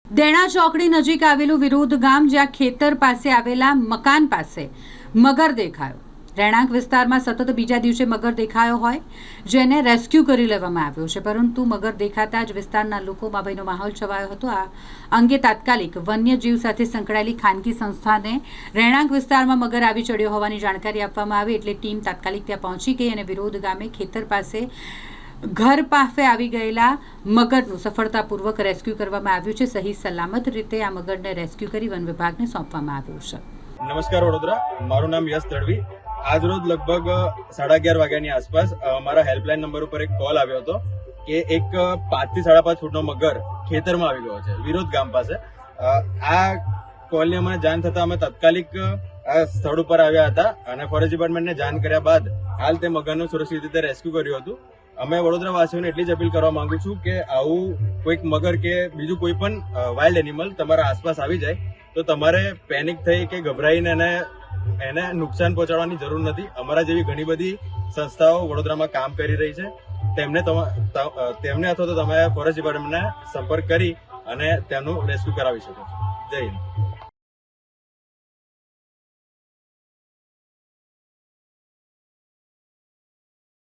દેણા ચોકડી નજીક આવેલું વિરોધ ગામ, જ્યાં ખેતર પાસે આવેલા મકાન પાસે મગર દેખાયો. રહેણાંક વિસ્તારમાં સતત બીજા દિવસે મગર દેખાયો હોય, જેને રેસ્ક્યુ કરી લેવામાં આવ્યો છે, પરંતુ મગર દેખાતા જ વિસ્તારના લોકોમાં ભયનો માહોલ છવાયો હતો. આ અંગે તાત્કાલિક વન્યજીવ સાથે સંકળાયેલી ખાનગી સંસ્થાને રહેણાંક વિસ્તારમાં મગર આવી ચડ્યો હોવાની જાણકારી આપવામાં આવી, એટલે ટીમ તાત્કાલિક ત્યાં પહોંચી ગઈ અને વિરોધ ગામે ખેતર પાસે ઘર પાસે આવી ગયેલા મગરનું સફળતાપૂર્વક રેસ્ક્યુ કરવામાં આવ્યું છે. સહી સલામત રીતે આ મગરને રેસ્ક્યુ કરી વન વિભાગને સોંપવામાં આવ્યું છે. નમસ્કાર વડોદરા, મારું નામ યશ તડવી. આજ રોજ લગભગ 11:30 વાગ્યાની આસપાસ અમારા હેલ્પલાઇન નંબર ઉપર એક કોલ આવ્યો હતો કે એક 5 થી 5.5 ફૂટનો મગર ખેતરમાં આવી ગયો છે વિરોધ ગામ પાસે. આ કોલની અમને જાણ થતા અમે તાત્કાલિક આ સ્થળ ઉપર આવ્યા હતા અને ફોરેસ્ટ ડિપાર્ટમેન્ટને જાણ કર્યા બાદ હાલ તે મગરનું સુરક્ષિત રીતે રેસ્ક્યુ કર્યું હતું. અમે વડોદરા વાસીઓને એટલી જ અપીલ કરવા માંગુ છું કે આવું કોઈક મગર કે બીજું કોઈ પણ વાઇલ્ડ એનિમલ તમારા આસપાસ આવી જાય તો તમારે પેનિક થઈ કે ગભરાઈને એને નુકસાન પહોંચાડવાની જરૂર નથી. અમારા જેવી ઘણી બધી સંસ્થાઓ વડોદરામાં કામ કરી રહી છે. તેમને અથવા તો તમે ફોરેસ્ટ ડિપાર્ટમેન્ટને સંપર્ક કરી અને તેનું રેસ્ક્યુ કરાવી શકો છો. જય હિન્દ.